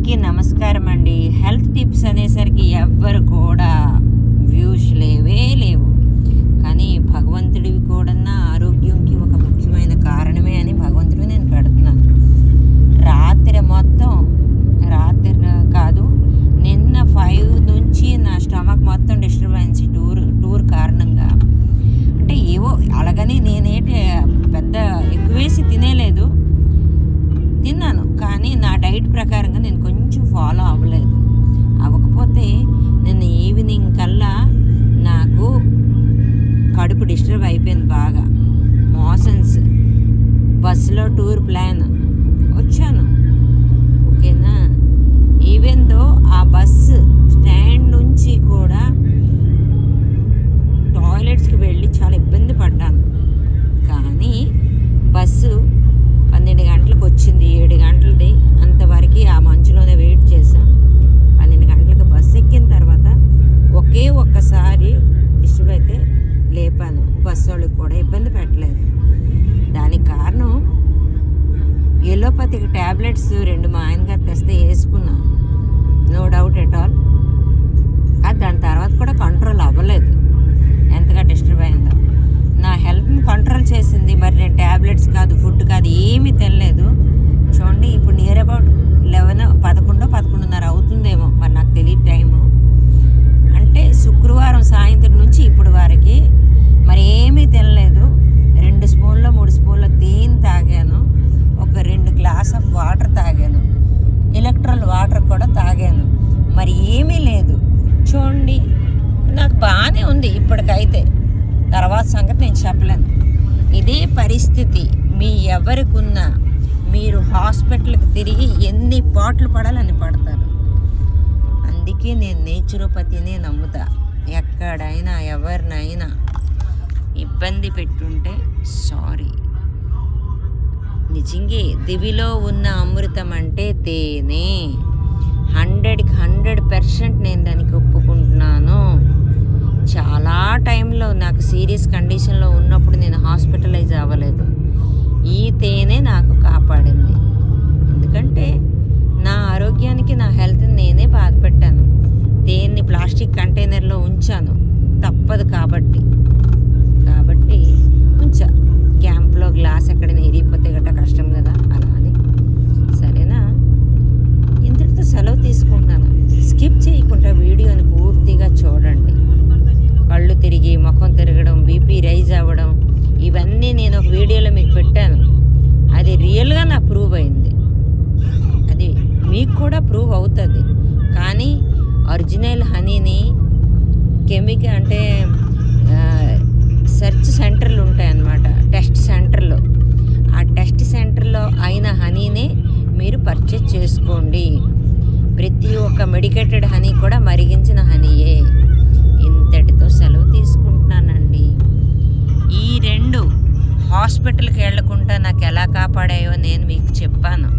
అందరికీ నమస్కారం అండి. హెల్త్ టిప్స్ అనేసరికి ఎవ్వరు కూడా వ్యూస్ లేవు. కానీ భగవంతుడివి కూడా నా ఆరోగ్యంకి ఒక ముఖ్యమైన కారణమే అని భగవంతుడివి నేను పెడుతున్నాను. రాత్రి కాదు, నిన్న 5 నుంచి నా స్టమక్ మొత్తం డిస్టర్బెన్స్ టూర్ కారణంగా. అంటే ఏవో అలాగని నేనేంటి పెద్ద ఎక్కువేసి తిన్నాను, కానీ నా డైట్ ప్రకారంగా నేను కొంచెం ఫాలో అవ్వకపోతే నిన్న ఈవినింగ్ కల్లా నాకు కడుపు డిస్టర్బ్ అయిపోయింది బాగా. మోషన్స్, బస్సులో టూర్ ప్లాన్ వచ్చాను, ఓకేనా. ఈవెన్ దో ఆ బస్సు స్టాండ్ నుంచి కూడా టాయిలెట్స్కి వెళ్ళి చాలా ఇబ్బంది పడ్డాను. కానీ బస్సు 12 గంటలకు వచ్చింది, 7 గంటలది. అంతవరకు ఆ మంచులోనే వెయిట్ చేసాం. 12 గంటలకు బస్సు ఎక్కిన తర్వాత ఒక్కసారి డిస్టర్బ్ అయితే లేపాను. బస్సు వాళ్ళకి కూడా ఇబ్బంది పెట్టలేదు. దానికి కారణం ఎలోపతికి ట్యాబ్లెట్స్ 2 మా ఆయనగారు తెస్తే వేసుకున్నా, నో డౌట్ ఎట్ ఆల్. అది దాని తర్వాత కూడా కంట్రోల్ అవ్వలేదు. ఎంతగా డిస్టర్బ్ అయిందో నా హెల్త్ని కంట్రోల్ చేసింది. మరి నేను ట్యాబ్లెట్స్ కాదు, ఫుడ్ కాదు, ఏమీ తినలేదు. చూడండి, ఇప్పుడు నియర్ అబౌట్ 11:30 అవుతుందేమో, మరి నాకు తెలియదు టైము. అంటే శుక్రవారం సాయంత్రం నుంచి ఇప్పుడు వరకు మరి ఏమీ తినలేదు. 2 స్పూన్లో 3 స్పూన్ల తేనె తాగాను, ఒక 2 గ్లాస్ ఆఫ్ వాటర్ తాగాను, ఎలక్ట్రల్ వాటర్ కూడా తాగాను. మరి ఏమీ లేదు. చూడండి, నాకు బాగానే ఉంది ఇప్పటికైతే. తర్వాత సంగతి నేను చెప్పలేను. ఇదే పరిస్థితి మీ ఎవరికున్నా మీరు హాస్పిటల్కి తిరిగి ఎన్ని పాటలు పడాలని పడతారు. అందుకే నేను నేచురోపతినే నమ్ముతా. ఎక్కడైనా ఎవరినైనా ఇబ్బంది పెట్టుంటే సారీ. నిజంగా దివిలో ఉన్న అమృతం అంటే తేనె. 100కి 100% నేను దానికి ఒప్పుకుంటున్నాను. చాలా టైంలో నాకు సీరియస్ కండిషన్లో ఉన్నప్పుడు నేను హాస్పిటలైజ్ అవ్వలేదు. ఈ తేనె నాకు కాపాడింది. ఎందుకంటే నా ఆరోగ్యానికి, నా హెల్త్ని నేనే బాధపెట్టాను. తేనెని ప్లాస్టిక్ కంటైనర్లో ఉంచాను, తప్పదు కాబట్టి ఉంచా. క్యాంప్లో గ్లాస్ ఎక్కడైనా ఇరిగిపోతే గట్రా కష్టం కదా, అలా అని. సరేనా, ఇంతటితో సెలవు తీసుకుంటున్నాను. స్కిప్ చేయకుండా వీడియోని పూర్తిగా చూడండి. కళ్ళు తిరిగి, ముఖం తిరగడం, బీపీ రైజ్ అవ్వడం, ఇవన్నీ నేను ఒక వీడియోలో మీకు పెట్టాను. అది రియల్గా నాకు ప్రూవ్ అయింది. అది మీకు కూడా ప్రూవ్ అవుతుంది. కానీ ఒరిజినల్ హనీని కెమికల్ అంటే సెర్చ్ సెంటర్లు ఉంటాయన్నమాట, టెస్ట్ సెంటర్లో. ఆ టెస్ట్ సెంటర్లో అయిన హనీనే మీరు పర్చేజ్ చేసుకోండి. ప్రతి ఒక్క మెడికేటెడ్ హనీ కూడా మరిగించిన హనీయే. ఇంతటితో సెలవు తీసుకుంటున్నానండి. ఈ 2 హాస్పిటల్కి వెళ్ళకుండా నాకు ఎలా కాపాడాయో నేను మీకు చెప్పాను.